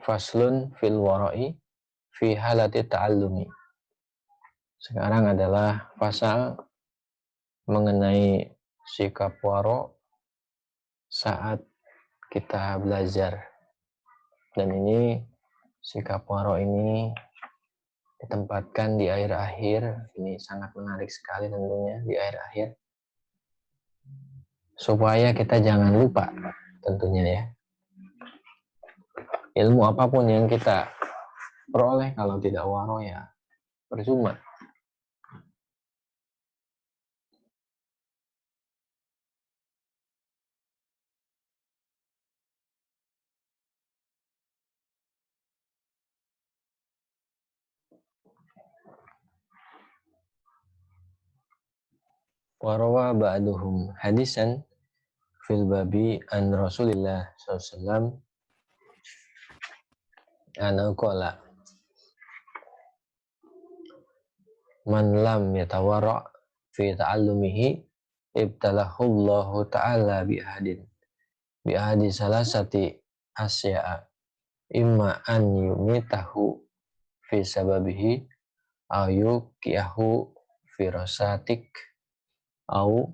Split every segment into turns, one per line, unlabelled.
Faslun fil wara'i fi halati ta'allumi. Sekarang adalah pasal mengenai sikap waro saat kita belajar. Dan ini sikap waro ini ditempatkan di akhir-akhir. Ini sangat menarik sekali tentunya di akhir-akhir. Supaya kita jangan lupa tentunya ya. Ilmu apapun yang kita peroleh kalau tidak waro ya percuma. Warawa ba'duhum hadisan fil babi an Rasulillah SAW ana qala man lam yatawarra fi ta'allumihi ibtalahu Allahu ta'ala bi ahadi salasati asya'a imma an yumitahu fi sababihi aw yuqiyahu fi rasatik au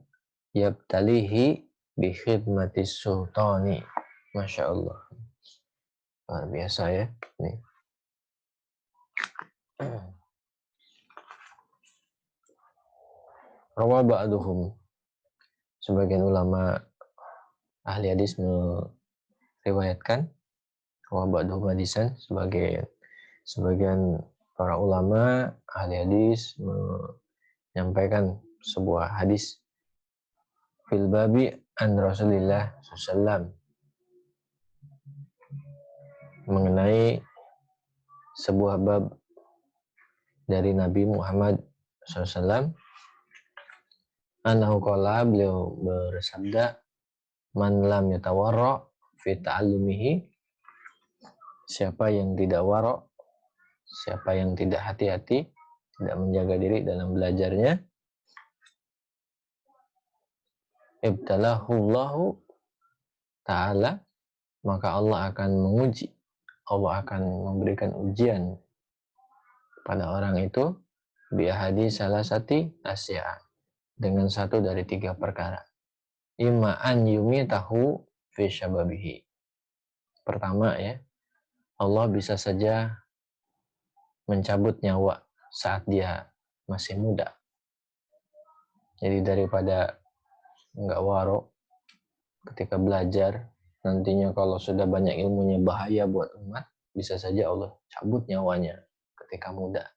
yabtalihi bi khidmatis sultani. Masya Allah, luar biasa ya nih. Rawa ba'duhum, sebagian ulama ahli hadis meriwayatkan, rawa ba'duhum hadisan, sebagian para ulama ahli hadis menyampaikan sebuah hadis fil babi an Rasulillah SAW mengenai sebuah bab dari Nabi Muhammad SAW. Anahu qala, beliau bersabda, man lam yatawarra fi ta'allumihi, siapa yang tidak wara, siapa yang tidak hati-hati, tidak menjaga diri dalam belajarnya, ibtalahu Allahu ta'ala, maka Allah akan menguji, Allah akan memberikan ujian pada orang itu biahadi salasati asya, dengan satu dari tiga perkara. Imma an yumitahu fi syababihi. Pertama ya, Allah bisa saja mencabut nyawa saat dia masih muda. Jadi daripada enggak waro ketika belajar, nantinya kalau sudah banyak ilmunya bahaya buat umat, bisa saja Allah cabut nyawanya ketika muda.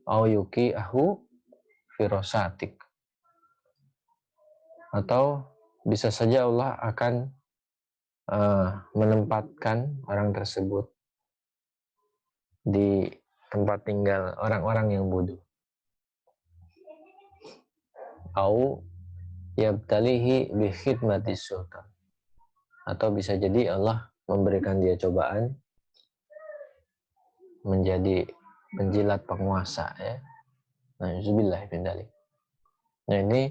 Au yuqiyahu firosatik, atau bisa saja Allah akan menempatkan orang tersebut di tempat tinggal orang-orang yang bodoh. Au yabtalihi bi khidmatis sultan, atau bisa jadi Allah memberikan dia cobaan menjadi penjilat penguasa ya. Nauzubillah min dzalik. Nah ini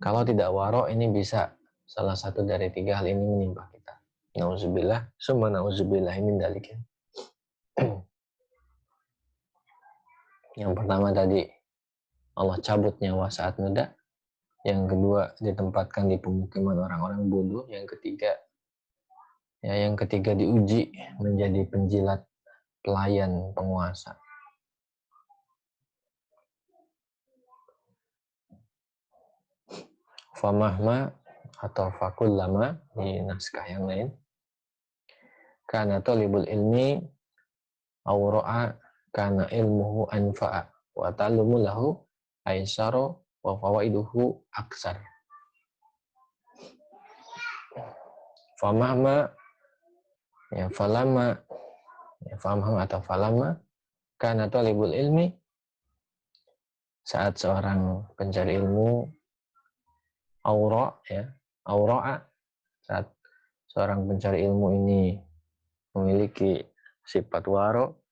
kalau tidak waro, ini bisa salah satu dari tiga hal ini menimpa kita. Nauzubillah, summa nauzubillah min dzalik. Yang pertama tadi Allah cabut nyawa saat muda. Yang kedua ditempatkan di pemukiman orang-orang bodoh. Yang ketiga diuji menjadi penjilat pelayan penguasa. Famahma atau fakullama di naskah yang lain, kana talibul ilmi awra'a kana ilmuhu anfa'a wa ta'allumu lahu aisyara wa fawaiduhu aksar. Famahma ya falama, ya famahma atau falama kana talibul ilmi, saat seorang pencari ilmu aura ya, aura'a, saat seorang pencari ilmu ini memiliki sifat waro,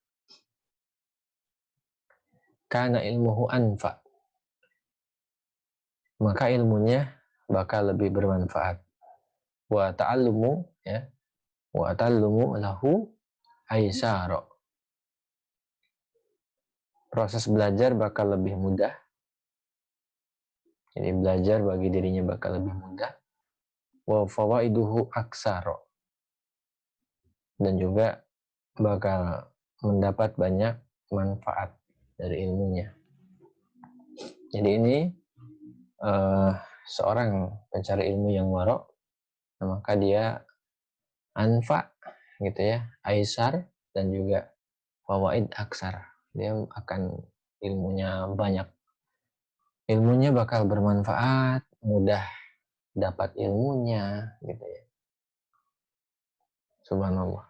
kana ilmuhu anfa, maka ilmunya bakal lebih bermanfaat. wa ta'allumu ya, wa ta'allumu lahu aisara. Proses belajar bakal lebih mudah. Jadi belajar bagi dirinya bakal lebih mudah. Wa fawaiduhu aksara. Dan juga bakal mendapat banyak manfaat dari ilmunya. Jadi ini seorang pencari ilmu yang waro, maka dia anfa gitu ya, aisar, dan juga fawaid aksar. Dia akan ilmunya banyak. Ilmunya bakal bermanfaat, mudah dapat ilmunya gitu ya. Subhanallah.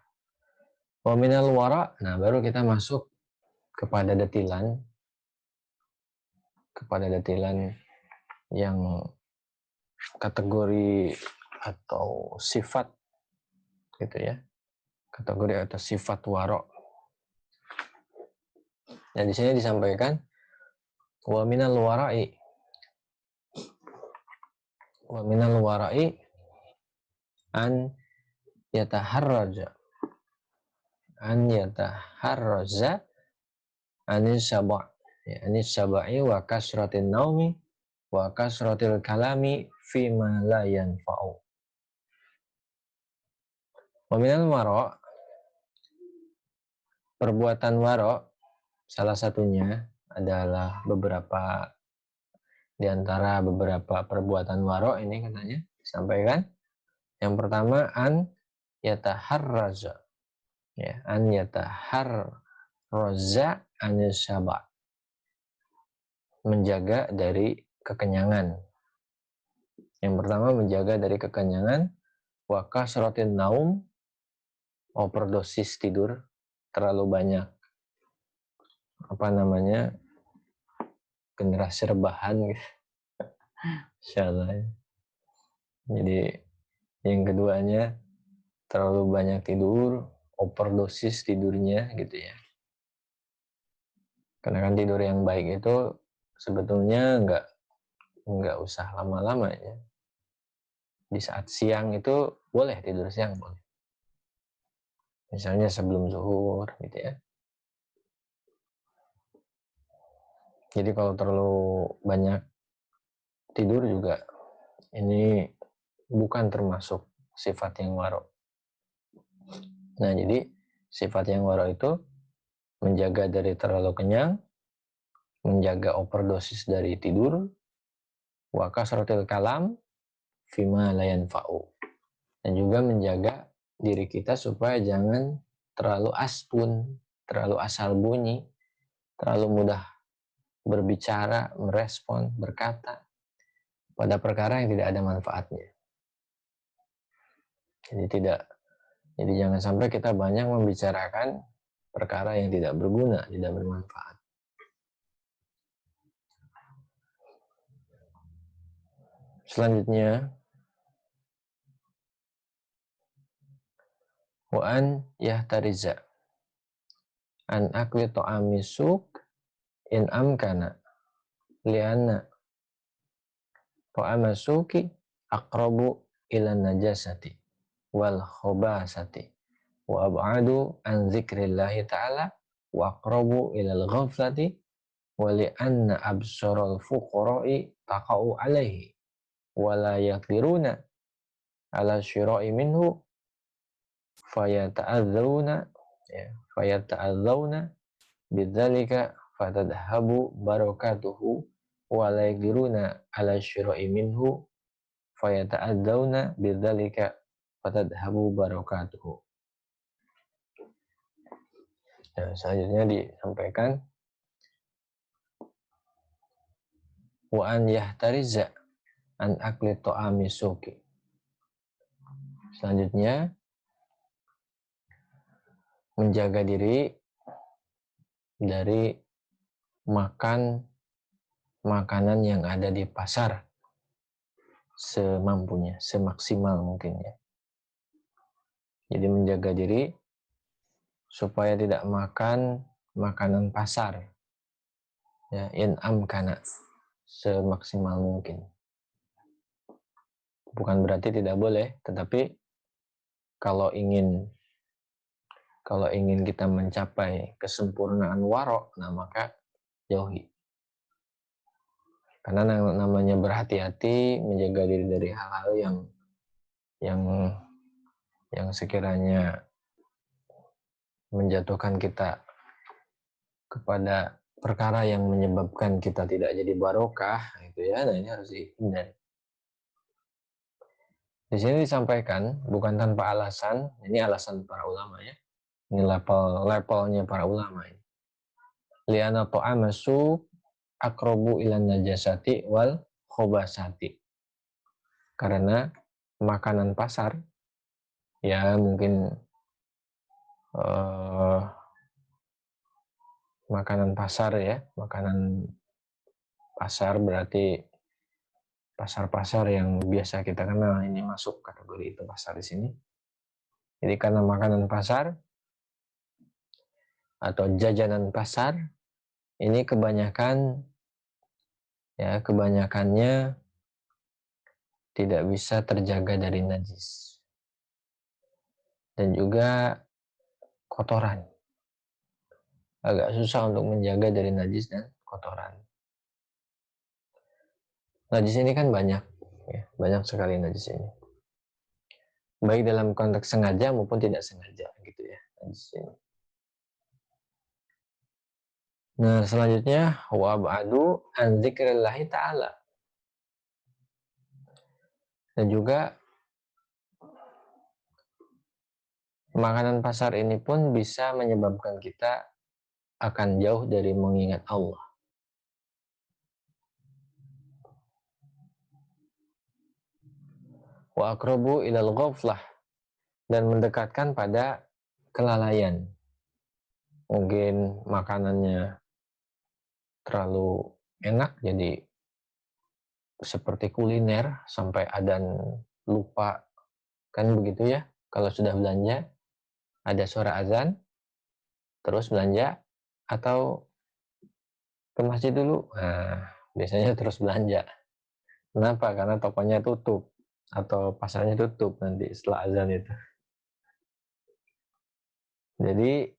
Wa minal wara, nah baru kita masuk kepada detilan yang kategori atau sifat gitu ya. Kategori atau sifat waro. Nah, di sini disampaikan wa minal wara'i an yataharraja anis sab'i wa kasratin naumi wa kasratil kalami fima la yanfa'u. Wa minal wara', perbuatan wara' salah satunya adalah di antara beberapa perbuatan wara' ini katanya disampaikan. Yang pertama an yataharraza, ya, an yataharraza anis sab'a, menjaga dari kekenyangan. Yang pertama menjaga dari kekenyangan, wa kasratin naum, overdosis tidur, terlalu banyak generasi rebahan gitu. Insyaallah. Jadi yang keduanya terlalu banyak tidur, overdosis tidurnya gitu ya. Karena kan tidur yang baik itu sebetulnya nggak usah lama-lama ya. Di saat siang itu boleh tidur siang, boleh. Misalnya sebelum zuhur gitu ya. Jadi kalau terlalu banyak tidur juga ini bukan termasuk sifat yang waro. Nah, jadi sifat yang waro itu menjaga dari terlalu kenyang, menjaga overdosis dari tidur, wa kasratil kalam fima la yanfa'u. Dan juga menjaga diri kita supaya jangan terlalu aspun, terlalu asal bunyi, terlalu mudah berbicara, merespon, berkata pada perkara yang tidak ada manfaatnya. Jadi jangan sampai kita banyak membicarakan perkara yang tidak berguna, tidak bermanfaat. Selanjutnya, wa an yahtariza an akli ta'ami suk in amkana lianna ta'ama suki aqrabu ila najasati wal khobasati wa ab'adu an zikrillahi ta'ala wa aqrabu ila al-ghaflati wa li'anna absaral fuqara'i taqa'u alaihi wa la yaqdiruna ala syira'i minhu fayata'adzawna bidzalika fatadhabu barakatuhu wa la yaqdiruna ala syira'i minhu fayata'adzawna bidzalika fatadhabu barakatuhu. Nah, selanjutnya disampaikan wa an yahtariza an akli ta'ami suki. Selanjutnya menjaga diri dari makan makanan yang ada di pasar semampunya, semaksimal mungkin ya. Jadi menjaga diri supaya tidak makan makanan pasar ya, in amkana, semaksimal mungkin. Bukan berarti tidak boleh, tetapi kalau ingin kita mencapai kesempurnaan warok, nah maka jauhi. Karena namanya berhati-hati, menjaga diri dari hal-hal yang yang sekiranya menjatuhkan kita kepada perkara yang menyebabkan kita tidak jadi barokah, gitu ya. Nah, ini harus dihindari. Di sini disampaikan bukan tanpa alasan, ini alasan para ulama ya. Ini levelnya para ulama ini. Li'anna ta'amasu aqrabu ilan najasati wal khobasati. Karena makanan pasar ya mungkin makanan pasar ya, makanan pasar berarti pasar-pasar yang biasa kita kenal, ini masuk kategori itu pasar di sini. Jadi karena makanan pasar atau jajanan pasar ini kebanyakannya tidak bisa terjaga dari najis dan juga kotoran. Agak susah untuk menjaga dari najis dan kotoran. Najis ini kan banyak, ya, banyak sekali najis ini. Baik dalam konteks sengaja maupun tidak sengaja, gitu ya, najis ini. Nah, selanjutnya wab'adu an dzikrillahi ta'ala. Dan juga makanan pasar ini pun bisa menyebabkan kita akan jauh dari mengingat Allah. Wa aqrabu ilal ghaflah, dan mendekatkan pada kelalaian. Mungkin makanannya terlalu enak jadi seperti kuliner sampai adzan lupa, kan begitu ya. Kalau sudah belanja ada suara azan terus belanja, atau ke masjid dulu, nah biasanya terus belanja. Kenapa? Karena tokonya tutup atau pasarnya tutup nanti setelah azan itu. Jadi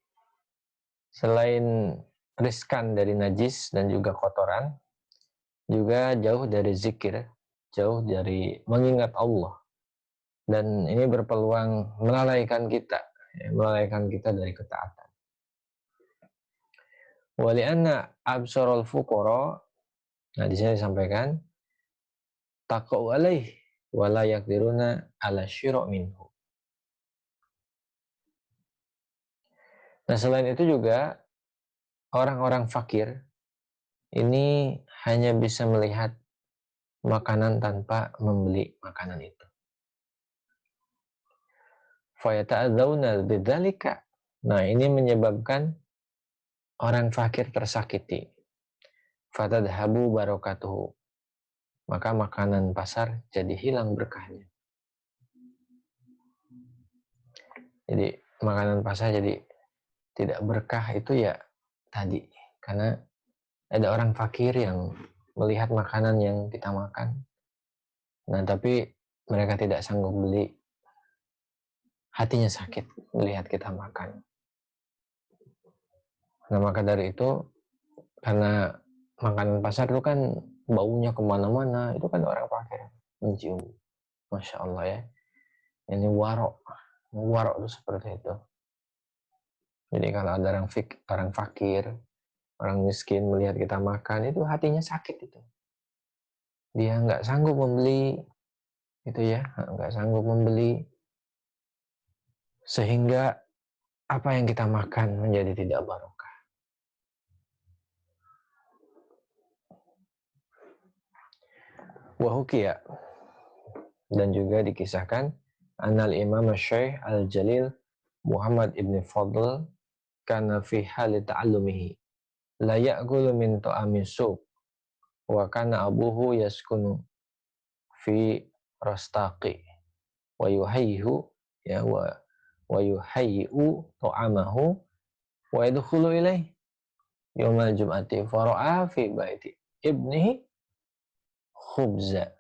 selain riskan dari najis dan juga kotoran, juga jauh dari zikir, jauh dari mengingat Allah. Dan ini berpeluang melalaikan kita dari ketaatan. Walianna absarul fuqara, nah di sini disampaikan taqau alaih wala yaqdiruna ala syira' minhu. Nah, selain itu juga orang-orang fakir ini hanya bisa melihat makanan tanpa membeli makanan itu. Fayata'adzawna bidzalika. Nah, ini menyebabkan orang fakir tersakiti. Fatadhabu barakatuhu. Maka makanan pasar jadi hilang berkahnya. Jadi makanan pasar jadi tidak berkah itu ya tadi. Karena ada orang fakir yang melihat makanan yang kita makan. Nah, tapi mereka tidak sanggup beli. Hatinya sakit melihat kita makan. Nah, maka dari itu, karena makanan pasar itu kan baunya kemana-mana, itu kan orang fakir mencium. Masya Allah ya. Ini warok itu seperti itu. Jadi kalau ada orang fakir, orang miskin melihat kita makan, itu hatinya sakit itu. Dia nggak sanggup membeli, itu ya, nggak sanggup membeli, sehingga apa yang kita makan menjadi tidak barokah. Wahukia, dan juga dikisahkan Anal Imam Syekh Al-Jalil Muhammad ibn Fadl kana fi hali ta'allumihi la ya'kulu min ta'ami suq wa kana abuhu yaskunu fi rastaqi wa yuhayyihu ya wa yuhayyi'u ta'amahu wa yadkhulu ilaih yawmal jum'ati fara'a fi baiti ibnihi khubza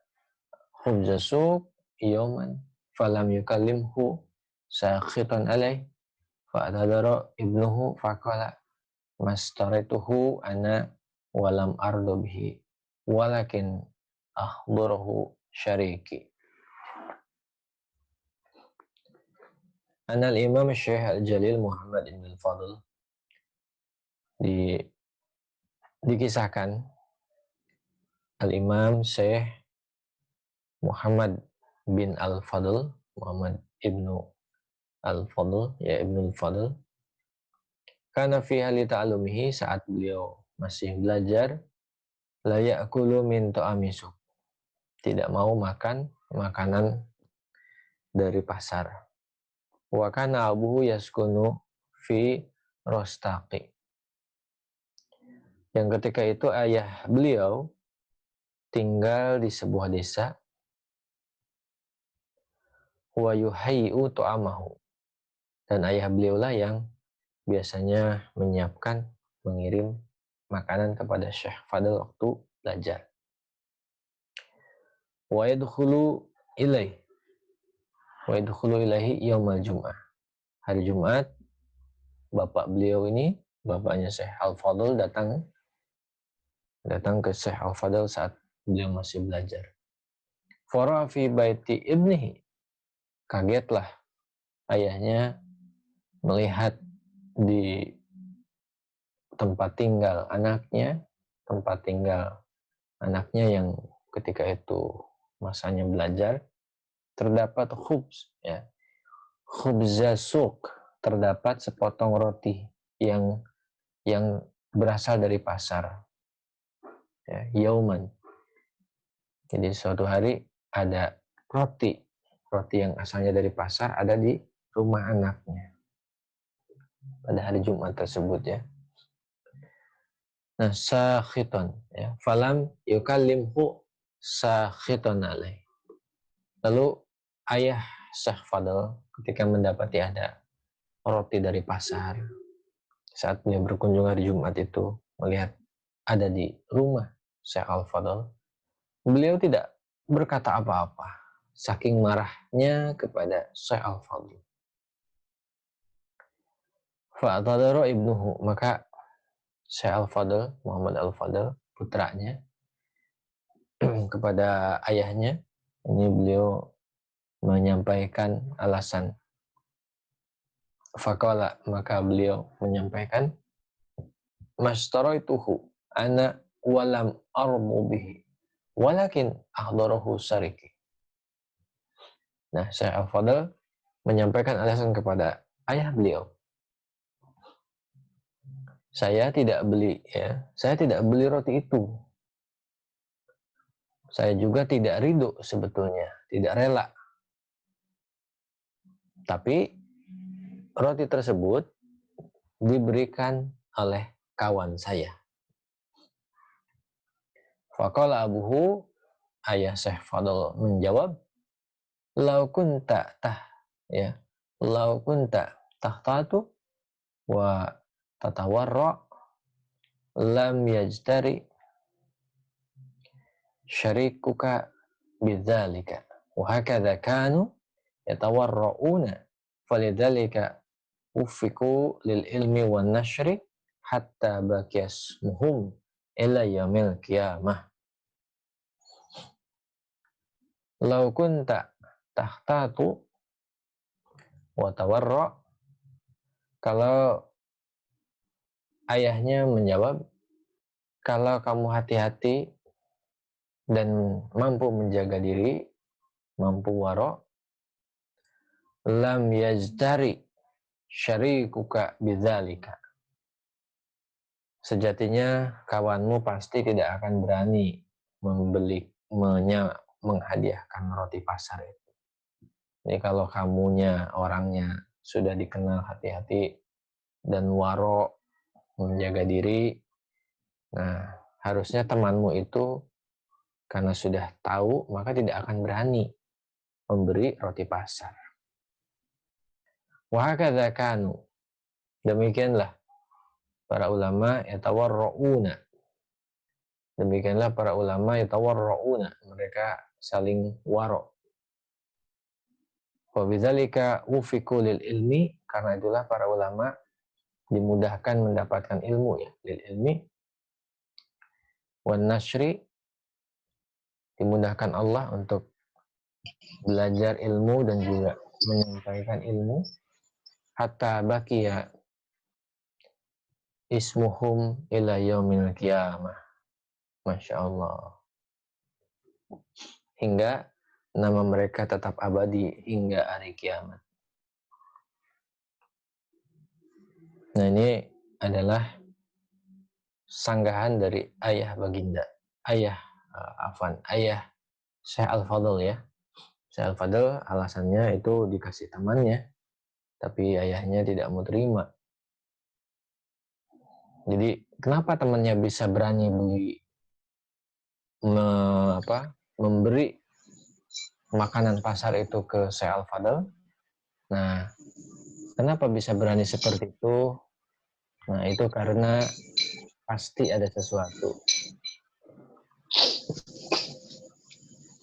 suq yawman falam yukallimhu sakhitan alaih fa'tadara ibnuhu faqala mastarituhu ana walam ardu bihi walakin akhbarahu syariki. Anal Imam Syekh Al-Jalil Muhammad Ibn Al-Fadl dikisahkan Al-Imam Syekh Muhammad bin Al-Fadl, Muhammad Ibnu Al-Fadl, ya Ibnu Al-Fadl, karena fi hali ta'alumihi, saat beliau masih belajar, la ya'kulu min ta'amisuk, tidak mau makan makanan dari pasar. Wa kana abuhu yaskunu fi Rostaqi, yang ketika itu ayah beliau tinggal di sebuah desa. Wa yuhayyu ta'amahu, dan ayah beliau lah yang biasanya menyiapkan, mengirim makanan kepada Syekh Fadl waktu belajar. Wa yadkhulu ilaihi yaumal jum'ah, hari Jumat bapak beliau ini, bapaknya Syekh Al-Fadl datang ke Syekh Al-Fadl saat beliau masih belajar. Fara fi baiti ibnihi, kagetlah ayahnya melihat di tempat tinggal anaknya yang ketika itu masanya belajar, terdapat khubz, ya, khubza suq, terdapat sepotong roti yang berasal dari pasar, ya, yauman. Jadi suatu hari ada roti yang asalnya dari pasar ada di rumah anaknya pada hari Jumat tersebut, ya. Nah, sakhiton, ya, falam yukallimhu sakhiton alaih. Lalu ayah Syekh Fadl ketika mendapati ada roti dari pasar, saat beliau berkunjung hari Jumat itu, melihat ada di rumah Syekh Al-Fadl, beliau tidak berkata apa-apa, saking marahnya kepada Syekh Al-Fadl. Fa'tadara ibnuhu, maka Syekh Al-Fadl, Muhammad Al-Fadl, putranya, kepada ayahnya, ini beliau menyampaikan alasan. Faqala, maka beliau menyampaikan, mashtaraituhu ana walam armu bihi walakin ahdarahu syariki. Nah, Syekh Al-Fadl menyampaikan alasan kepada ayah beliau. Saya tidak beli roti itu. Saya juga tidak ridho sebetulnya, tidak rela. Tapi roti tersebut diberikan oleh kawan saya. Faqala abuhu, ayah Syekh Fadl menjawab, lau kunta tahtatu wa tatawarra lam yajtari syarikuka bidzalika wa hakadha kanu yatawarrauna falidzalika ufiku lil ilmi wan nashri hatta baqiyas muhum ila yaumil qiyamah. Lau kunta tahtatu wa tawarra, kalau ayahnya menjawab, kalau kamu hati-hati dan mampu menjaga diri, mampu wara, lam yajtari syarikuka bidzalika, sejatinya kawanmu pasti tidak akan berani menghadiahkan roti pasar itu. Jadi kalau kamunya orangnya sudah dikenal hati-hati dan waro, menjaga diri, nah harusnya temanmu itu karena sudah tahu maka tidak akan berani memberi roti pasar. Wa hakadza kanu, demikianlah para ulama yatawarrauna. Demikianlah para ulama yatawarrauna, mereka saling waro. Wa bidzalika wufiqu lil ilmi, karena itulah para ulama dimudahkan mendapatkan ilmu ya, lil ilmi wan nashri, dimudahkan Allah untuk belajar ilmu dan juga menyampaikan ilmu, hatta baqiya ismuhum ila yaumil qiyamah. Masya Allah. Hingga nama mereka tetap abadi hingga hari kiamat. Nah, ini adalah sanggahan dari ayah baginda. Ayah Syekh Al-Fadl ya. Syekh Al-Fadl alasannya itu dikasih temannya, tapi ayahnya tidak mau terima. Jadi kenapa temannya bisa berani memberi makanan pasar itu ke Syekh Al-Fadl? Nah, kenapa bisa berani seperti itu? Nah, itu karena pasti ada sesuatu.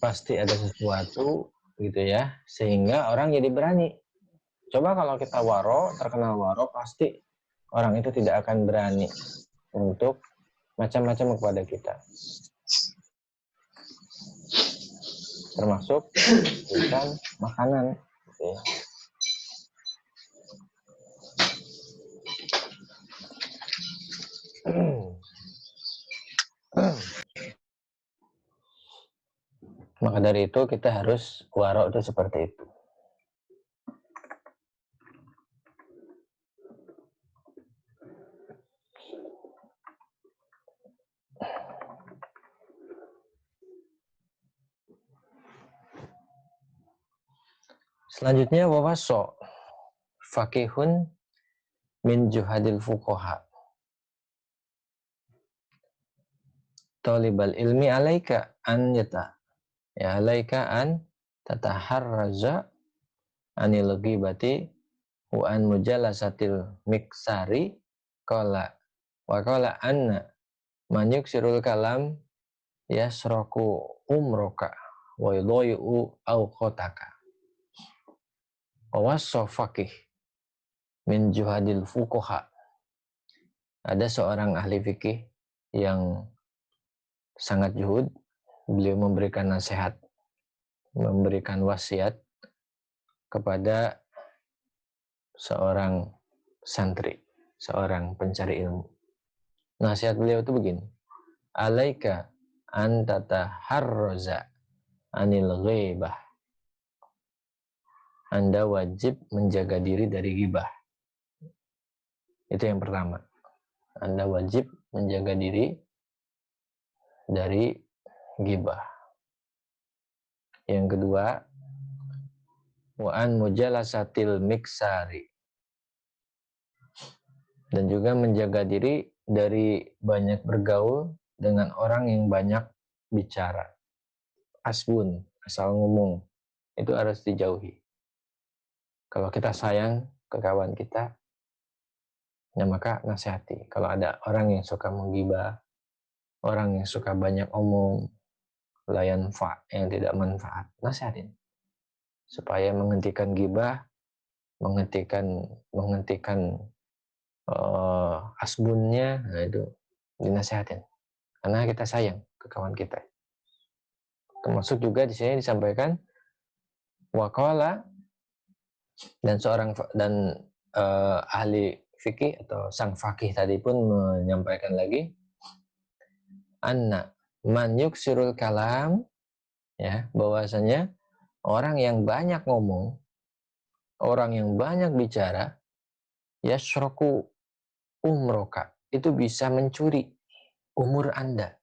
Pasti ada sesuatu gitu ya, sehingga orang jadi berani. Coba kalau kita terkenal waro, pasti orang itu tidak akan berani untuk macam-macam kepada kita. Termasuk bukan makanan gitu ya. Maka dari itu kita harus waro itu seperti itu. Selanjutnya wawaso fakihun min juhadil fuqaha. Talibal ilmi alaika an tataharraza anil ghibati wa an mujalasatil miksari qala anna man yuksirul kalam yasraku umroka wa yudhayu awqataka. Wawasso faqih min juhadil fuqaha. Ada seorang ahli fikih yang sangat juhud. Beliau memberikan nasihat, memberikan wasiat kepada seorang santri, seorang pencari ilmu. Nasihat beliau itu begini: alaika an tataharraza anil ghaibah. Anda wajib menjaga diri dari ghibah. Itu yang pertama. Anda wajib menjaga diri dari ghibah. Yang kedua, wa an mujalasatil miksari. Dan juga menjaga diri dari banyak bergaul dengan orang yang banyak bicara. Asbun, asal ngomong, itu harus dijauhi. Kalau kita sayang ke kawan kita, ya maka nasihati. Kalau ada orang yang suka menggibah, orang yang suka banyak omong, yang tidak manfaat, nasihatin. Supaya menghentikan gibah, menghentikan asbunnya, nah itu dinasihatin. Karena kita sayang ke kawan kita. Termasuk juga di sini disampaikan waqala, dan ahli fikih atau sang fakih tadi pun menyampaikan lagi, anna man yuksirul kalam, ya, bahwasanya orang yang banyak ngomong, orang yang banyak bicara, yasroku umroka, itu bisa mencuri umur Anda.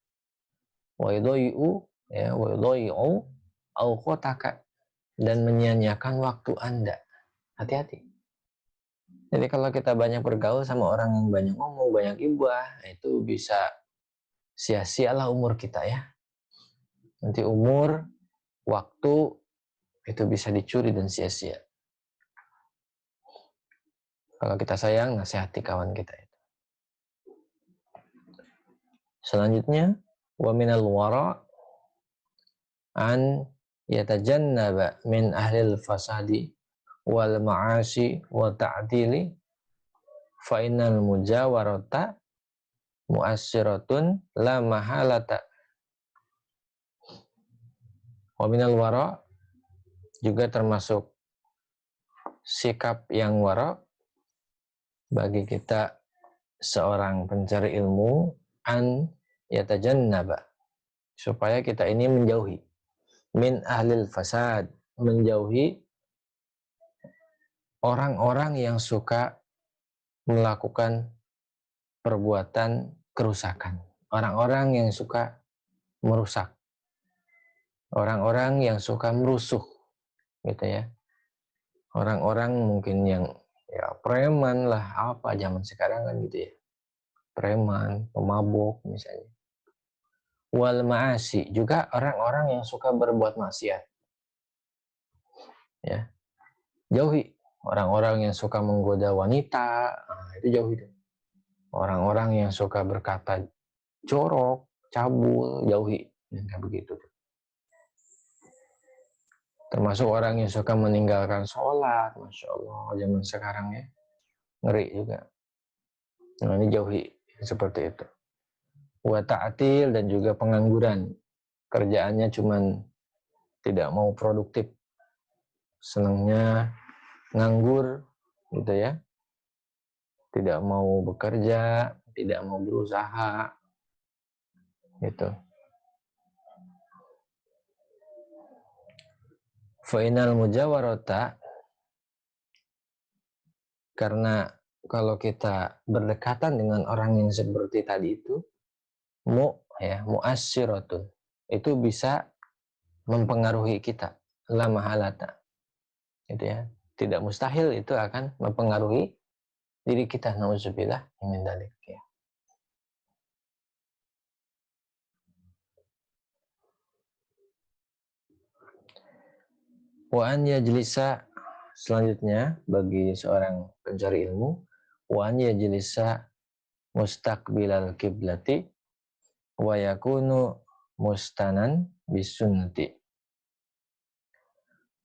Wa yudhayu awqataka, dan menyia-nyiakan waktu Anda. Hati-hati. Jadi kalau kita banyak bergaul sama orang yang banyak ngomong, banyak gibah, itu bisa sia-sialah umur kita ya. Nanti umur, waktu, itu bisa dicuri dan sia-sia. Kalau kita sayang, nasihati kawan kita itu. Selanjutnya, wa minal wara an yatajannaba min ahlil fasadi wal ma'asi wa ta'dili fa innal mujawarata mu'assiratun la mahalata. Wa minal wara, juga termasuk sikap yang wara bagi kita seorang pencari ilmu, an yatajannaba, supaya kita ini menjauhi min ahlil fasad, menjauhi orang-orang yang suka melakukan perbuatan kerusakan, orang-orang yang suka merusak, orang-orang yang suka merusuh, gitu ya. Orang-orang mungkin yang ya preman lah, apa zaman sekarang kan gitu ya, preman, pemabuk misalnya. Wal ma'asi, juga orang-orang yang suka berbuat maksiat, ya. Jauhi orang-orang yang suka menggoda wanita, nah, itu jauhi. Orang-orang yang suka berkata jorok, cabul, jauhi, kayak begitu. Termasuk orang yang suka meninggalkan sholat, Masya Allah, zaman sekarang ya, ngeri juga. Nah, ini jauhi seperti itu. Wa ta'til, dan juga pengangguran, kerjaannya cuman tidak mau produktif, senangnya nganggur, gitu ya, tidak mau bekerja, tidak mau berusaha, gitu. Fainal mujawarata, karena kalau kita berdekatan dengan orang yang seperti tadi itu, mu'assiratun, itu bisa mempengaruhi kita, la mahalata, gitu ya. Tidak mustahil itu akan mempengaruhi diri kita, nauzubillah min dzalik ya. Wa an yajlisa, selanjutnya bagi seorang pencari ilmu, wa an yajlisa mustaqbilal kiblati wa yakunu mustanan bisunnati,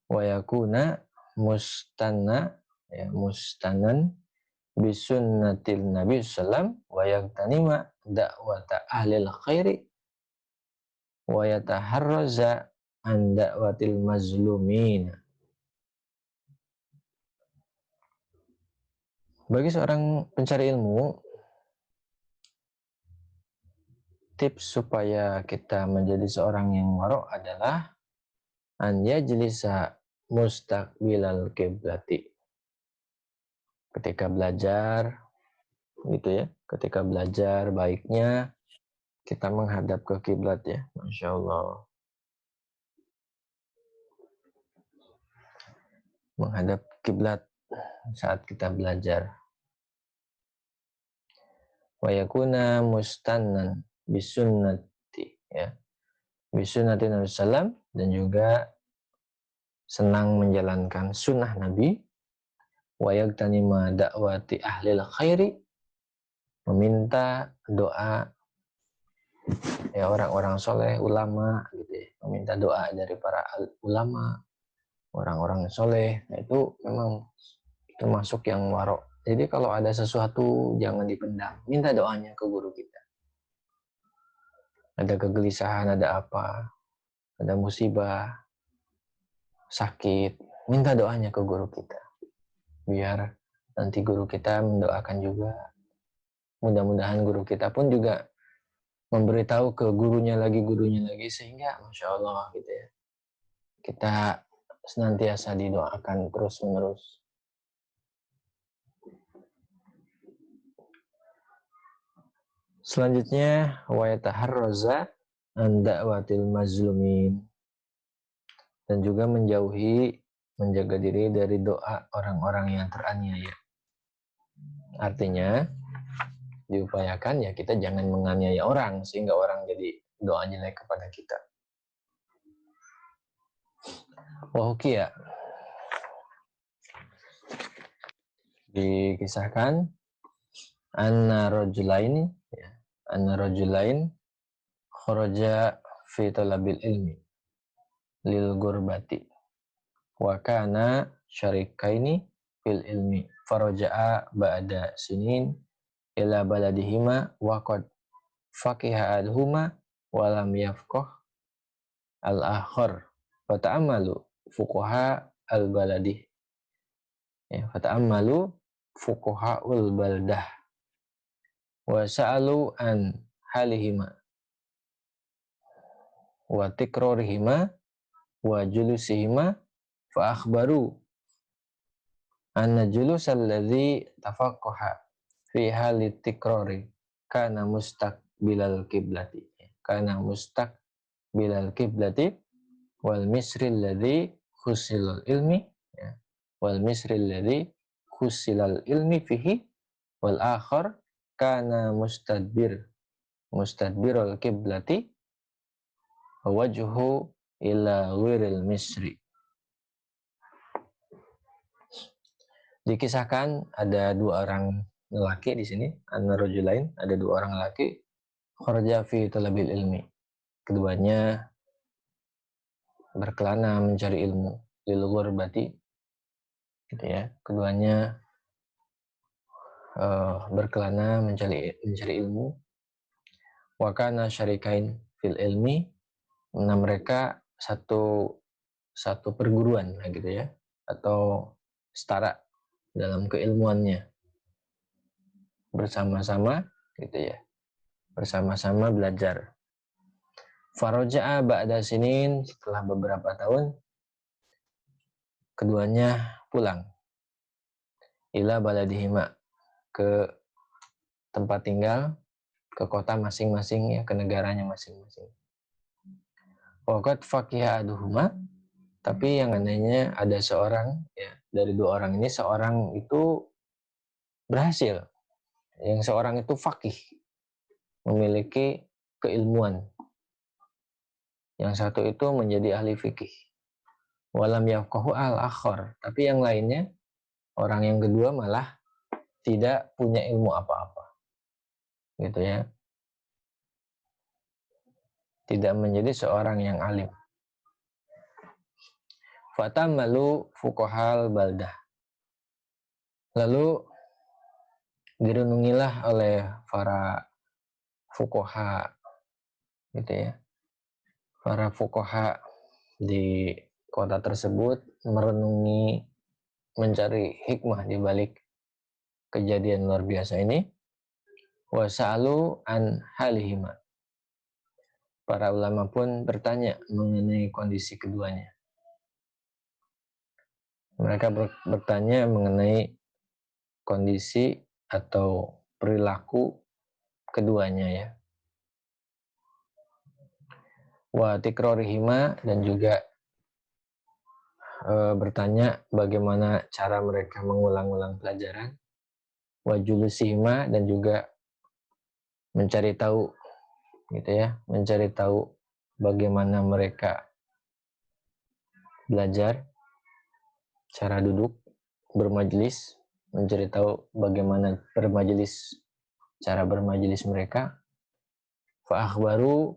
wa yakuna mustanna, ya, mustanan bisunnatil nabi sallam, wa yaktanima da'wata ahlil khairi wa yataharraza an da'watil mazlumin. Bagi seorang pencari ilmu, tips supaya kita menjadi seorang yang waro' adalah an yajlisa mustaqbilal kiblati. Ketika belajar, gitu ya, ketika belajar baiknya kita menghadap ke kiblat ya, Masya Allah. Menghadap kiblat saat kita belajar. Wa yakuna mustannan bisunnati, ya, bisunnati Nabi sallam, dan juga senang menjalankan sunnah Nabi. Wa yaktanima da'wati ahlil khairi, meminta doa ya orang-orang soleh, ulama, gitu ya, meminta doa dari para ulama, orang-orang soleh. Nah, itu memang termasuk yang warok. Jadi kalau ada sesuatu jangan dipendam, minta doanya ke guru kita. Ada kegelisahan, ada apa, ada musibah, sakit, minta doanya ke guru kita, biar nanti guru kita mendoakan juga. Mudah-mudahan guru kita pun juga memberitahu ke gurunya lagi, sehingga Masya Allah gitu ya, kita senantiasa didoakan terus menerus. Selanjutnya, wa yataharraza an da'watil mazlumin, dan juga menjaga diri dari doa orang-orang yang teraniaya. Artinya diupayakan ya kita jangan menganiaya orang sehingga orang jadi doa jelek kepada kita. Wahukia, dikisahkan anna rajulain kharaja fi talabil ilmi lil gurbati wa kana syarikaini fil ilmi faraja'a ba'da sinin ila baladihima wa qad faqiha aduhuma wa lam yafqah al-akhar fa ta'ammalu fuqaha al-baladi ya fa ta'ammalu fuqahaul baldah wa sa'alu an halihima wa tikrarihima wa julusihima fa akhbaru anna julusal ladzi tafaqqaha fi hali tikrari kana mustaqbilal kiblati wal misri alladzi khusilal ilmi ya, wal misri alladzi khusilal ilmi fihi wal akhar kana mustadbirul kiblati wajhu ila wiril misri. Dikisahkan ada dua orang lelaki di sini, an-rajulain, ada dua orang lelaki, kharaja fi talabil ilmi. Keduanya berkelana mencari ilmu, lil ghurbati, gitu ya. Keduanya berkelana mencari ilmu. Wa kana syarikain fil ilmi. Nah, mereka satu perguruan gitu ya, atau setara dalam keilmuannya, bersama-sama gitu ya, bersama-sama belajar. Faraja'a ba'da sinin, setelah beberapa tahun keduanya pulang ila baladihima, ke tempat tinggal, ke kota masing-masing ya, ke negaranya masing-masing. Waqad faqiha aduhuma, tapi yang anehnya ada seorang ya, dari dua orang ini seorang itu berhasil, yang seorang itu faqih, memiliki keilmuan, yang satu itu menjadi ahli fikih. Walam yafqahu al-akhar, tapi yang lainnya, orang yang kedua malah tidak punya ilmu apa-apa, gitu ya, tidak menjadi seorang yang alim. Fatammalu fuqahal baldah, lalu direnungilah oleh para fuqaha, gitu ya, para fuqaha di kota tersebut merenungi, mencari hikmah di balik kejadian luar biasa ini. Wasa'alu an halihima, para ulama pun bertanya mengenai kondisi keduanya. Mereka bertanya mengenai kondisi atau perilaku keduanya ya. Wa tikrarihima, dan juga bertanya bagaimana cara mereka mengulang-ulang pelajaran. Wa julusihima, dan juga mencari tahu gitu ya, mencari tahu bagaimana mereka belajar, cara duduk, bermajelis, mencari tahu bagaimana bermajelis, cara bermajelis mereka. Fa akhbaru,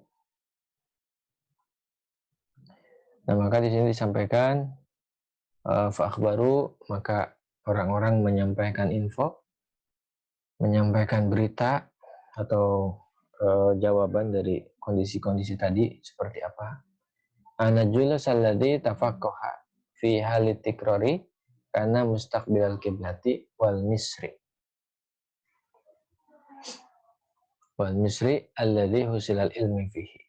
nah maka di sini disampaikan fa akhbaru, maka orang-orang menyampaikan info, menyampaikan berita atau jawaban dari kondisi-kondisi tadi seperti apa. Anajulus alladzi tafaqqaha fi halit tikrari karena mustaqbilal kiblati wal misri alladzi husilal ilmi fihi.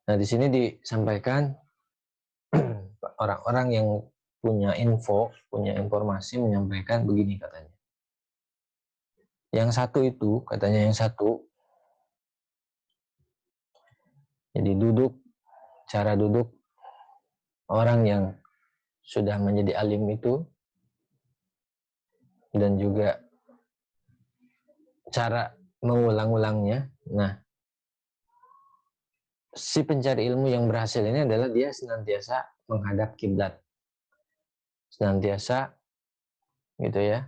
Nah, di sini disampaikan orang-orang yang punya info, punya informasi menyampaikan begini katanya. Yang satu itu, katanya yang satu, jadi cara duduk orang yang sudah menjadi alim itu, dan juga cara mengulang-ulangnya. Nah, si pencari ilmu yang berhasil ini adalah dia senantiasa menghadap kiblat, senantiasa gitu ya,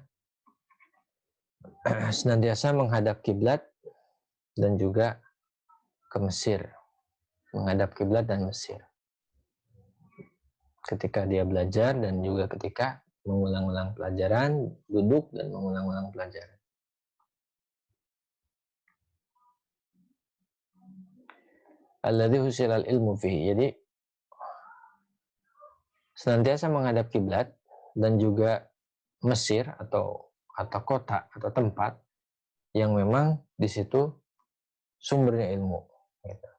senantiasa menghadap kiblat dan juga ke Mesir, menghadap kiblat dan Mesir. ketika dia belajar dan juga ketika mengulang-ulang pelajaran, duduk dan mengulang-ulang pelajaran. Alladzi husilal ilmu fihi. Jadi senantiasa menghadap kiblat dan juga Mesir atau kota atau tempat yang memang di situ sumbernya ilmu. Gitu.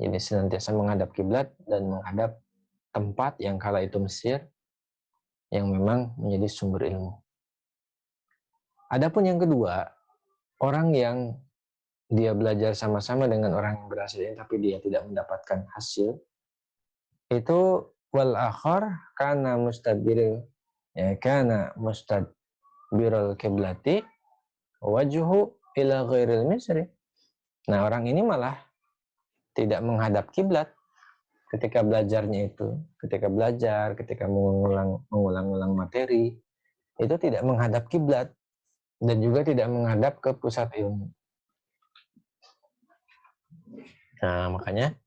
Jadi senantiasa menghadap kiblat dan menghadap tempat yang kala itu Mesir yang memang menjadi sumber ilmu. Adapun yang kedua, orang yang dia belajar sama-sama dengan orang yang berhasil ini tapi dia tidak mendapatkan hasil, itu wal akhar kana mustadbirul kiblati wajhu ila ghairil misri. Nah, orang ini malah tidak menghadap kiblat ketika belajarnya itu, ketika mengulang-ulang materi, itu tidak menghadap kiblat dan juga tidak menghadap ke pusat ilmu. Nah, makanya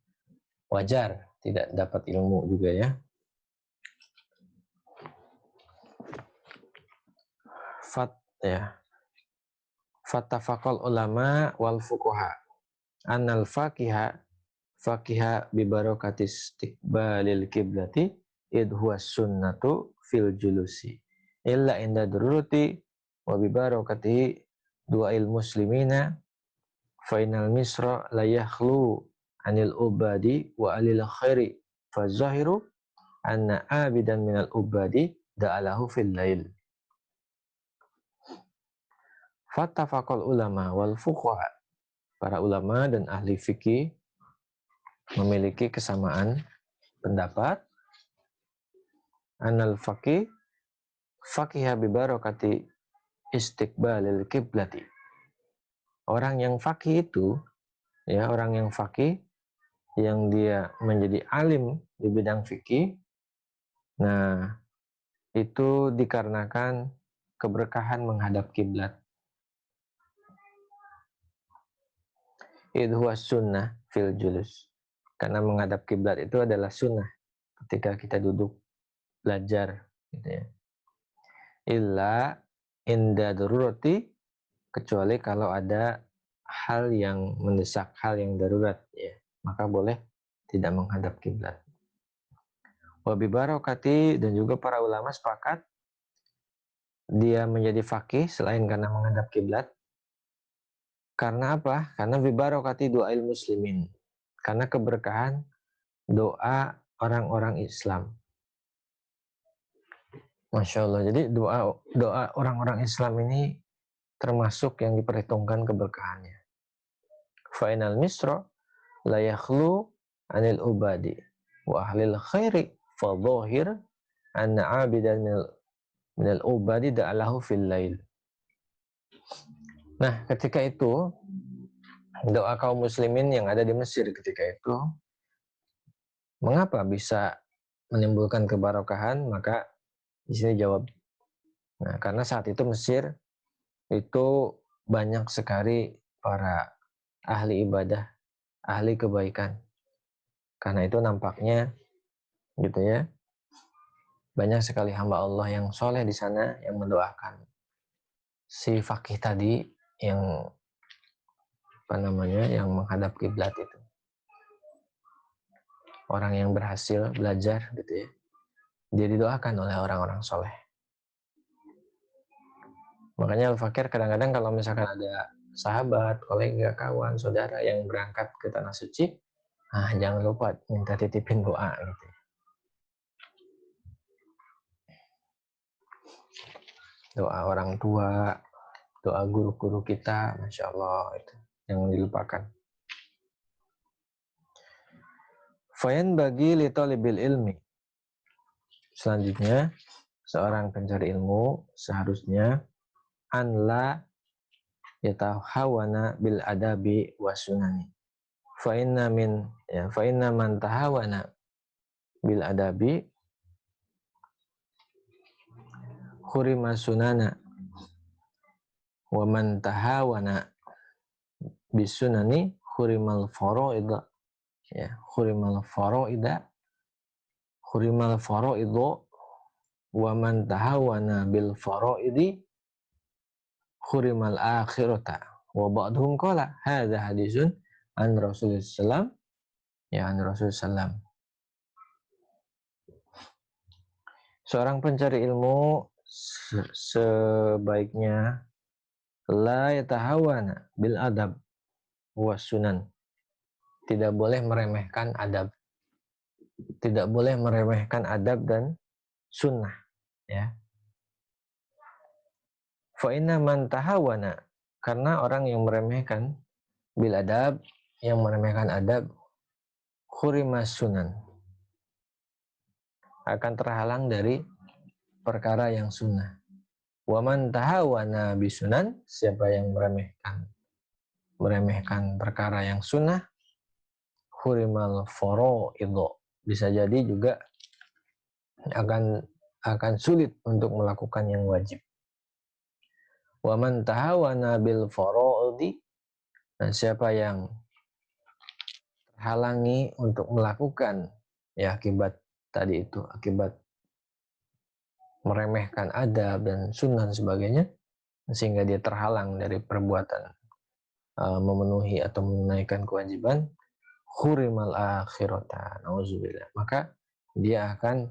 wajar tidak dapat ilmu juga ya. Fattafaqal ulama wal fuqaha annal faqiha bi barakatis istiqbalil kiblati id huwa sunnatu fil julusi illa inda duruti wa bi barakatihi du'ail muslimina fainal misra la yakhlu anil ubadi wa alil khairi fa zahiru anna abidan minal ubadi da'alahu fil lail. Fattafaqal ulama wal fuqaha. Para ulama dan ahli fikih memiliki kesamaan pendapat anal faqiha bi barakati istiqbalil kiblati. Orang yang fakih itu ya, orang yang fakih yang dia menjadi alim di bidang fikih, nah itu dikarenakan keberkahan menghadap kiblat. Idhuwa sunnah fil julus. Karena menghadap kiblat itu adalah sunnah ketika kita duduk belajar gitu ya. Illa inda darurati, kecuali kalau ada hal yang mendesak, hal yang darurat ya, maka boleh tidak menghadap kiblat. Wa bi barakati, dan juga para ulama sepakat dia menjadi faqih selain karena menghadap kiblat. Karena apa? Karena bi barakati du'ail muslimin. Karena keberkahan doa orang-orang Islam. Masya Allah. Jadi doa orang-orang Islam ini termasuk yang diperhitungkan keberkahannya. Fa'inal misra la yakhlu anil ubadi wa ahlil khairi fa dhahir anna abidan minal ubadi da'alahu fil lail. Nah, ketika itu doa kaum muslimin yang ada di Mesir ketika itu mengapa bisa menimbulkan keberkahan? Maka di sini jawab. Nah, karena saat itu Mesir itu banyak sekali para ahli ibadah, ahli kebaikan. Karena itu nampaknya gitu ya, banyak sekali hamba Allah yang soleh di sana yang mendoakan si fakih tadi yang yang menghadap kiblat itu. Orang yang berhasil belajar gitu ya, dia didoakan oleh orang-orang soleh. Makanya Al-Fakir kadang-kadang kalau misalkan ada sahabat, kolega, kawan, saudara yang berangkat ke Tanah Suci, jangan lupa minta titipin doa gitu. Doa orang tua, doa guru-guru kita, Masya Allah, itu yang dilupakan. Fayan bagi li talibil ilmi. Selanjutnya, seorang pencari ilmu seharusnya anla yatahawana bil adabi wasunani. Fa inna man tahawana bil adabi khurima sunana wa man tahawana bis sunani khurimal faraida hurimal faraidu wa man tahawana bil faraidi hurimal akhirata. Wa ba'dhum qala hadza hadisun an Rasulullah sallam, ya an Rasulullah sallam. Seorang pencari ilmu sebaiknya la yatahawana bil adab was sunan. Tidak boleh meremehkan adab. Tidak boleh meremehkan adab dan sunnah, ya. Fa inna man tahawana, karena orang yang meremehkan bil adab, yang meremehkan adab, khurimas sunan, akan terhalang dari perkara yang sunnah. Wa man tahawana bisunan, siapa yang meremehkan perkara yang sunnah, khurimal faraidho, bisa jadi juga akan sulit untuk melakukan yang wajib. Wa man tahawana bil faraidi, dan siapa yang terhalangi untuk melakukan, ya akibat tadi itu, akibat meremehkan adab dan sunnah dan sebagainya, sehingga dia terhalang dari perbuatan memenuhi atau menunaikan kewajiban, khurimal akhirata, nauzubillah, maka dia akan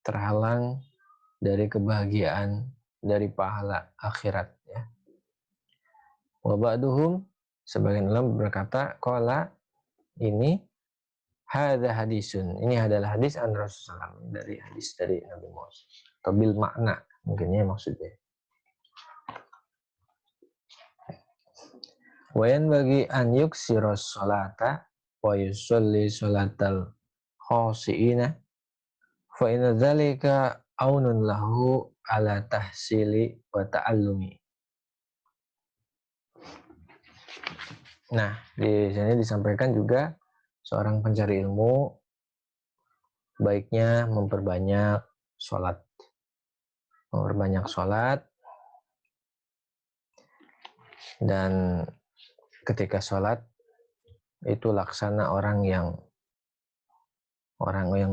terhalang dari kebahagiaan, dari pahala akhirat, ya. Wa ba'duhum, sebagian ulama berkata, qala, ini hadza hadisun, ini adalah hadis an Rasulullah, dari hadis dari Nabi Muhammad, atau bil makna mungkinnya maksudnya. Wayan bagi an yuksiros sholata wa yusolli sholatal khosi'ina fa inna dzalika aunun lahu ala tahsili wa ta'allumi. Nah, di sini disampaikan juga seorang pencari ilmu baiknya memperbanyak sholat. Memperbanyak sholat, dan ketika sholat itu laksana orang yang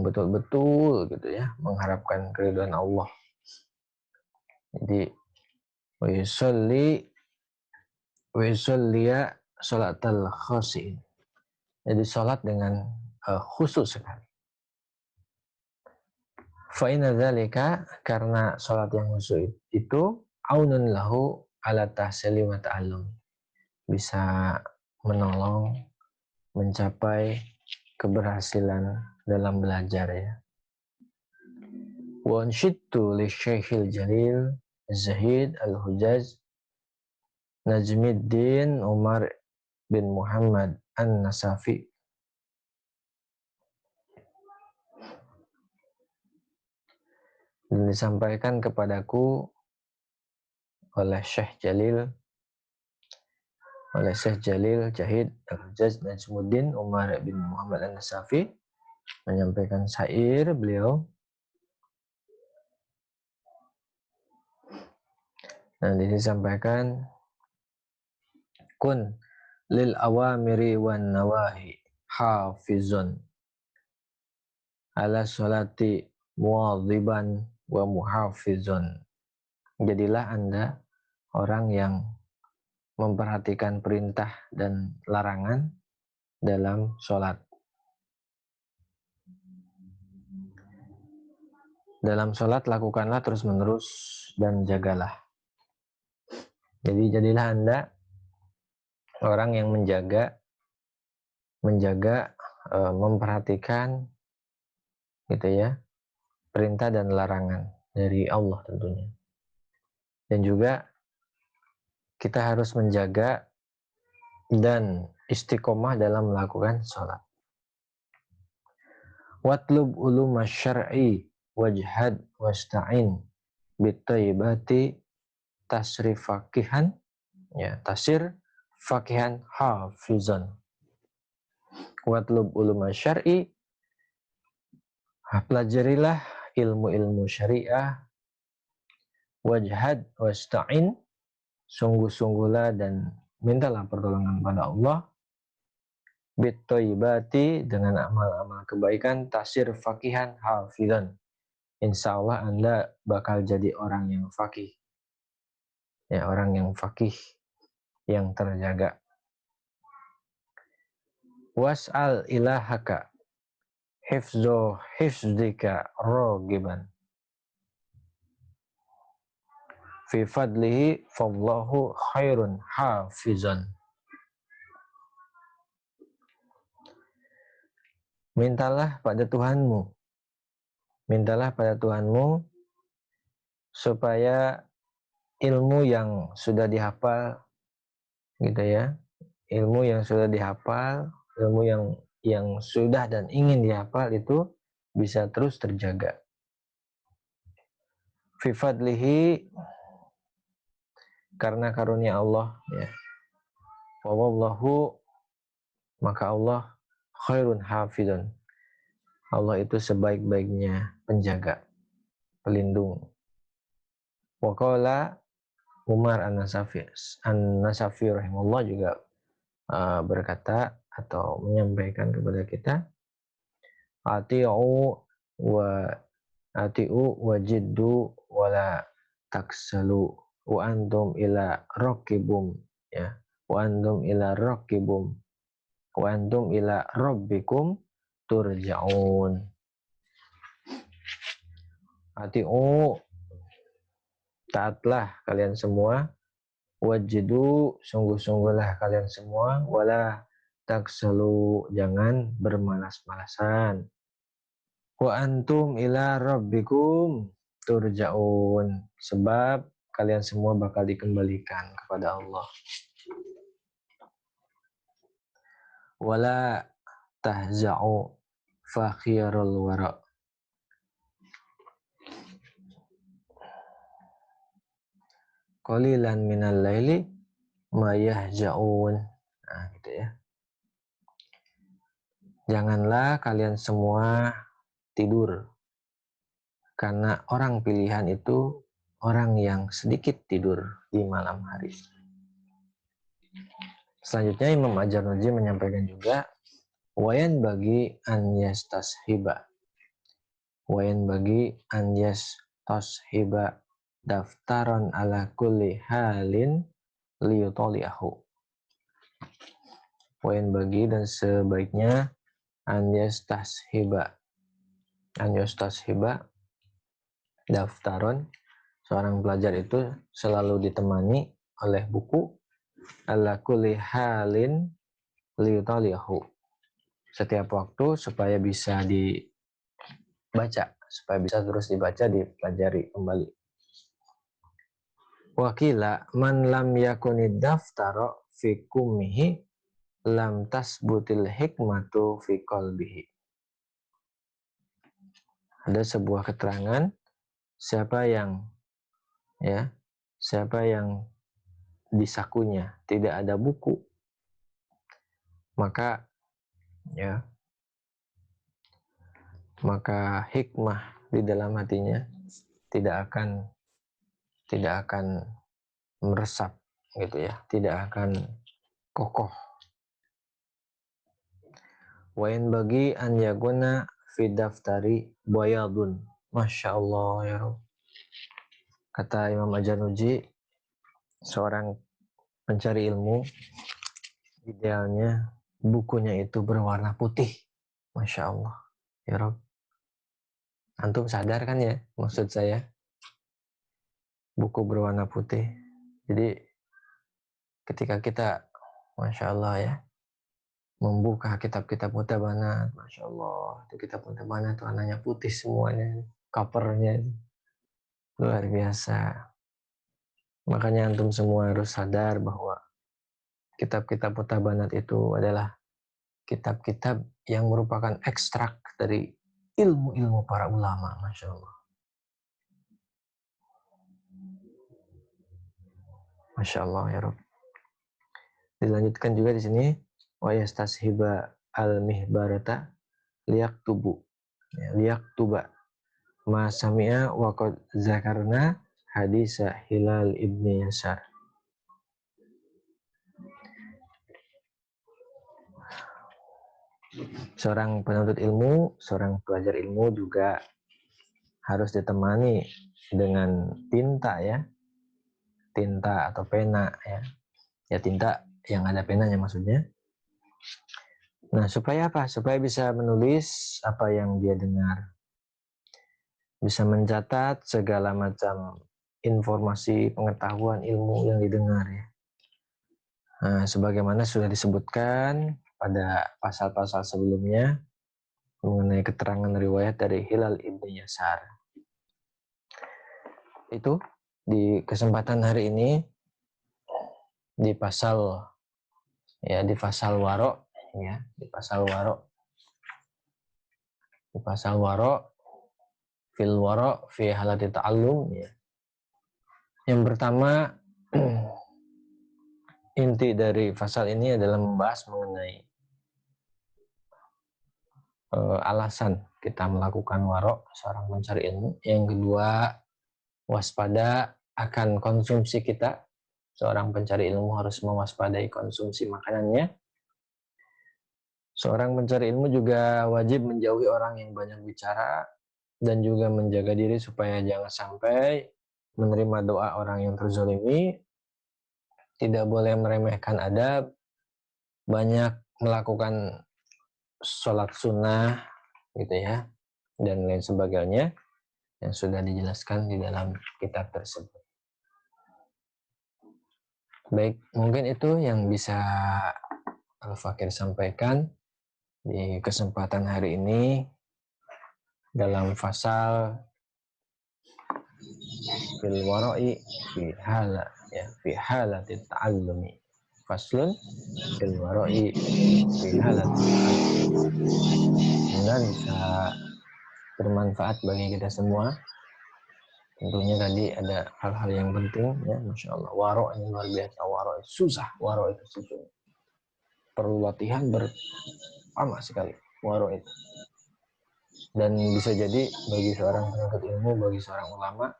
betul-betul gitu ya, mengharapkan keridhaan Allah. Jadi wa yusolliya sholatal khosi'in, jadi sholat dengan khusyuk sekali. Fa inna dzalika, karena sholat yang khusyuk itu aunun lahu ala tahsili wa ta'allum, bisa menolong mencapai keberhasilan dalam belajar, ya. Wa anshidtu li Syekhil Jalil Zahid Al-Hujaz Najmiddin Umar bin Muhammad An-Nasafi, dan disampaikan kepadaku oleh Syekh Jalil Zahid Al-Hujaz Najmuddin Umar bin Muhammad An-Nasafi, menyampaikan syair beliau. Nah, disampaikan kun lil awamiri wan nawahi hafizun ala sholati muwadhiban wa muhafizun. Jadilah Anda orang yang memperhatikan perintah dan larangan dalam sholat. Dalam sholat lakukanlah terus-menerus dan jagalah. Jadi jadilah Anda orang yang menjaga, memperhatikan gitu ya, perintah dan larangan dari Allah tentunya. Dan juga kita harus menjaga dan istiqomah dalam melakukan sholat. Watlub uluma syar'i wajhad wasta'in bitaibati tasrif faqihan, ya, tasir faqihan hafizan. Watlub uluma syar'i, pelajarilah ilmu-ilmu syariah, wajhad wasta'in, sungguh-sungguhlah dan mintalah pertolongan pada Allah, Bittoibati, dengan amal-amal kebaikan, tasir fakihan hafidhan. Insya Allah Anda bakal jadi orang yang fakih. Ya, orang yang fakih, yang terjaga. Was'al ilahaka hifzo hifzdika rogiban. Fi fadlihi fallahu khairun hafizan. Mintalah pada Tuhanmu. Mintalah pada Tuhanmu supaya ilmu yang sudah dihafal, gitu ya. Ilmu yang sudah dihafal, ilmu yang sudah dan ingin dihafal itu bisa terus terjaga. Fi fadlihi, karena karunia Allah, ya. Wallahu, maka Allah khairun hafidun. Allah itu sebaik-baiknya penjaga, pelindung. Waqala Umar An-Nasafi rahimahullah juga berkata atau menyampaikan kepada kita, ati'u wa jiddu wala taksalu wa antum ila raqibum, ya. Wa antum ila raqibum wa antum ila rabbikum turja'un. Ati'u, taatlah kalian semua, wajidu, sungguh-sungguhlah kalian semua, wala taksalu, jangan bermalas-malasan, wa antum ila rabbikum turja'un, sebab kalian semua bakal dikembalikan kepada Allah. Wala tahza'u fakhirul wara', qalilan minal laili ma yahja'un. Nah, gitu ya. Janganlah kalian semua tidur, karena orang pilihan itu orang yang sedikit tidur di malam hari. Selanjutnya Imam Ad-Darnuji menyampaikan juga, wayan bagi an yastashiba, wayan bagi an yastashiba daftaran ala kulli halin liyutoliahu. Wayan bagi, dan sebaiknya, an yastashiba daftaron, seorang pelajar itu selalu ditemani oleh buku, ala kulli halin liyutaliyahu, setiap waktu, supaya bisa dibaca, supaya bisa terus dibaca, dipelajari kembali. Wakila man lam yakunid daftaro fi kummihi lam tasbutil hikmatu fi qalbihi. Ada sebuah keterangan, siapa yang di sakunya tidak ada buku, maka hikmah di dalam hatinya tidak akan meresap, gitu ya, tidak akan kokoh. Wain bagi an yaguna fi daftari bayadun. Masya Allah, ya Rabb. Kata Imam Ad-Darnuji, seorang pencari ilmu idealnya bukunya itu berwarna putih. Masya Allah, ya Rabb. Antum sadar kan ya maksud saya? Buku berwarna putih. Jadi ketika kita, Masya Allah ya, membuka kitab-kitab mutabanat, Masya Allah, itu kitab mutabanat itu warnanya putih semuanya, covernya luar biasa. Makanya antum semua harus sadar bahwa kitab-kitab mutabanat itu adalah kitab-kitab yang merupakan ekstrak dari ilmu-ilmu para ulama, Masya Allah. Masya Allah, ya Rabb. Dilanjutkan juga di sini, wa yastashiba al-mihbarata liyaktuba ma sami'a wa qad zakarna hadis Hilal ibni Yasar. Seorang penuntut ilmu, seorang pelajar ilmu juga harus ditemani dengan tinta ya, tinta atau pena ya. Ya tinta yang ada penanya maksudnya. Nah, supaya apa? Supaya bisa menulis apa yang dia dengar. Bisa mencatat segala macam informasi, pengetahuan, ilmu yang didengar ya. Nah, sebagaimana sudah disebutkan pada pasal-pasal sebelumnya mengenai keterangan riwayat dari Hilal ibn Yasar. Itu di kesempatan hari ini di pasal waro ya, di pasal waro fil waro fi halati ta'allum ya. Yang pertama inti dari pasal ini adalah membahas mengenai alasan kita melakukan waro seorang mencari ilmu. Yang kedua, waspada akan konsumsi kita. Seorang pencari ilmu harus mewaspadai konsumsi makanannya. Seorang pencari ilmu juga wajib menjauhi orang yang banyak bicara dan juga menjaga diri supaya jangan sampai menerima doa orang yang terzalimi. Tidak boleh meremehkan adab, banyak melakukan sholat sunnah gitu ya, dan lain sebagainya yang sudah dijelaskan di dalam kitab tersebut. Baik, mungkin itu yang bisa Al-Fakir sampaikan di kesempatan hari ini dalam fasal fil wara'i fi halati ta'allumi. Faslun fil wara'i fi halati ta'allumi. Mudah bisa bermanfaat bagi kita semua. Tentunya tadi ada hal-hal yang penting ya, Masya Allah. Waro ini luar biasa, waro itu susah, waro itu susah. Perlu latihan berlama sekali, waro itu. Dan bisa jadi bagi seorang penuntut ilmu, bagi seorang ulama,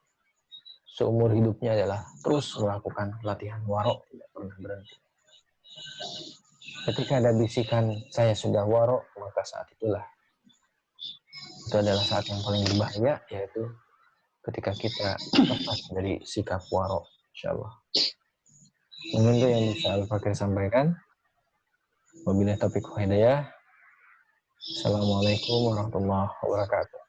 seumur hidupnya adalah terus melakukan latihan waro, tidak pernah berhenti. Ketika ada bisikan, saya sudah waro, maka saat itulah itu adalah saat yang paling berbahaya, yaitu ketika kita lepas dari sikap waro, insyaallah. Mungkin itu yang bisa Al-Fakir sampaikan. Wabillahi taufiq wal hidayah. Assalamualaikum warahmatullahi wabarakatuh.